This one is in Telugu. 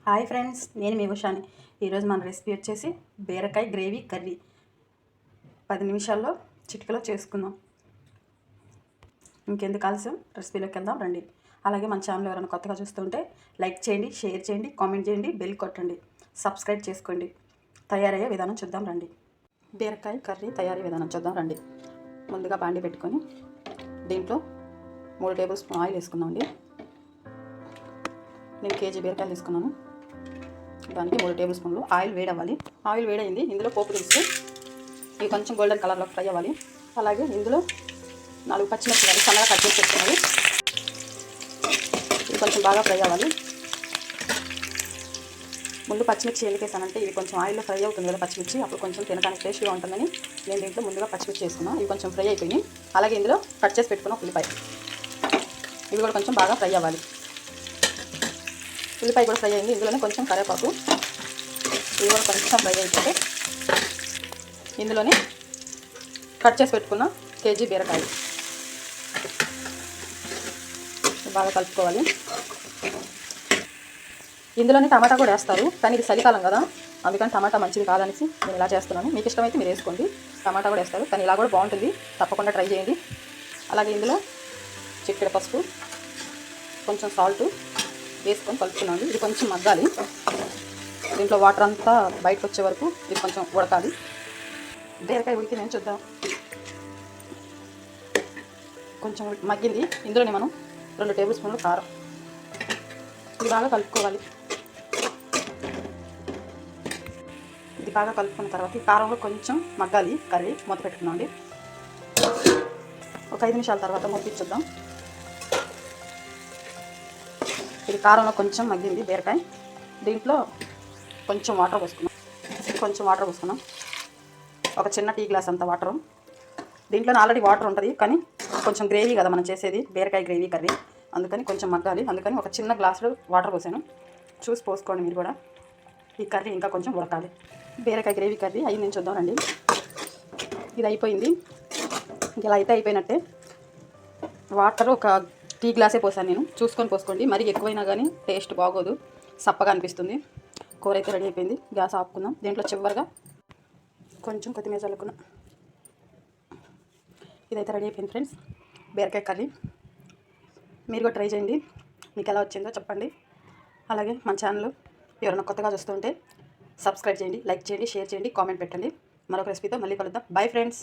హాయ్ ఫ్రెండ్స్, నేను మీ ఉషాని. ఈరోజు మన రెసిపీ వచ్చేసి బీరకాయ గ్రేవీ కర్రీ. 10 నిమిషాల్లో చిటికలో చేసుకుందాం. ఇంకెందుకు ఆలస్యం, రెసిపీలోకి వెళ్దాం రండి. అలాగే మన ఛానల్ ఎవరైనా కొత్తగా చూస్తుంటే లైక్ చేయండి, షేర్ చేయండి, కామెంట్ చేయండి, బెల్ కొట్టండి, సబ్స్క్రైబ్ చేసుకోండి. తయారయ్యే విధానం చూద్దాం రండి. బీరకాయ కర్రీ తయారీ విధానం చూద్దాం రండి. ముందుగా బాండి పెట్టుకొని దీంట్లో 3 టేబుల్ స్పూన్ ఆయిల్ వేసుకుందామండి. నేను కేజీ బీరకాయలు తీసుకున్నాను. దానికి 3 టేబుల్ స్పూన్లు ఆయిల్ వేడవ్వాలి. ఆయిల్ వేడైంది. ఇందులో పోపు దినుసులు ఇవి కొంచెం గోల్డెన్ కలర్లో ఫ్రై అవ్వాలి. అలాగే ఇందులో 4 పచ్చిమిరపకాయలు సన్నగా కట్ చేసి పెట్టుకున్నాయి. ఇవి కొంచెం బాగా ఫ్రై అవ్వాలి. ముందు పచ్చిమిర్చి ఎందుకు వేసానంటే ఇవి కొంచెం ఆయిల్లో ఫ్రై అవుతుంది కదా పచ్చిమిర్చి, అప్పుడు కొంచెం తినడానికి టేస్ట్గా ఉంటుందని నేను దీంట్లో ముందుగా పచ్చిమిర్చి వేసుకున్నాను. ఇవి కొంచెం ఫ్రై అయిపోయినాయి. అలాగే ఇందులో కట్ చేసి పెట్టుకున్న ఉల్లిపాయ, ఇవి కూడా కొంచెం బాగా ఫ్రై అవ్వాలి. ఉల్లిపాయ కూడా ఫ్రై అయింది. ఇందులోనే కొంచెం కరివేపాకు, ఇవి కూడా కొంచెం ఫ్రై అయిపోతే ఇందులోనే కట్ చేసి పెట్టుకున్న కేజీ బీరకాయలు బాగా కలుపుకోవాలి. ఇందులోనే టమాటా కూడా వేస్తారు, కానీ ఇది చలికాలం కదా, అందుకని టమాటా మంచిది కాదనేసి నేను ఇలా చేస్తున్నాను. మీకు ఇష్టమైతే మీరు వేసుకోండి. టమాటా కూడా వేస్తారు, కానీ ఇలా కూడా బాగుంటుంది, తప్పకుండా ట్రై చేయండి. అలాగే ఇందులో చిటికెడు పసుపు, కొంచెం సాల్ట్ వేసుకొని కలుపుతున్నాను. ఇది కొంచెం మగ్గాలి. దీంట్లో వాటర్ అంతా బయటకు వచ్చే వరకు ఇది కొంచెం ఉడకాలి. బీరకాయ ఉడికి నేను చూద్దాం. కొంచెం మగ్గింది. ఇందులోనే మనం 2 టేబుల్ స్పూన్లు కారం, ఇది బాగా కలుపుకోవాలి. ఇది బాగా కలుపుకున్న తర్వాత ఈ కారంలో కొంచెం మగ్గాలి కర్రీ. మూత పెట్టుకున్నాండి. ఒక 5 నిమిషాల తర్వాత మూత చూద్దాం. ఇది కారంలో కొంచెం మగ్గింది బీరకాయ. దీంట్లో కొంచెం వాటర్ పోసుకున్నాం. ఒక చిన్న టీ గ్లాస్ అంత వాటరు. దీంట్లో ఆల్రెడీ వాటర్ ఉంటుంది, కానీ కొంచెం గ్రేవీ కదా మనం చేసేది, బీరకాయ గ్రేవీ కర్రీ, అందుకని కొంచెం మగ్గాలి. అందుకని ఒక చిన్న గ్లాసులో వాటర్ పోసాను. చూసి పోసుకోండి మీరు కూడా. ఈ కర్రీ ఇంకా కొంచెం ఉడకాలి. బీరకాయ గ్రేవీ కర్రీ అయింది చూద్దామండి. ఇది అయిపోయింది. ఇలా అయితే అయిపోయినట్టే. వాటర్ ఒక టీ గ్లాసే పోసాను నేను, చూసుకొని పోసుకోండి. మరీ ఎక్కువైనా కానీ టేస్ట్ బాగోదు, సప్పగా అనిపిస్తుంది. కూర అయితే రెడీ అయిపోయింది. గ్యాస్ ఆపుకుందాం. దీంట్లో చివరిగా కొంచెం కొత్తిమీర చల్లుకున్నాం. ఇదైతే రెడీ అయిపోయింది ఫ్రెండ్స్, బీరకాయ కర్రీ. మీరు కూడా ట్రై చేయండి, మీకు ఎలా వచ్చిందో చెప్పండి. అలాగే మన ఛానల్ ఎవరైనా కొత్తగా చూస్తుంటే సబ్స్క్రైబ్ చేయండి, లైక్ చేయండి, షేర్ చేయండి, కామెంట్ పెట్టండి. మరొక రెసిపీతో మళ్ళీ కలుద్దాం. Bye friends.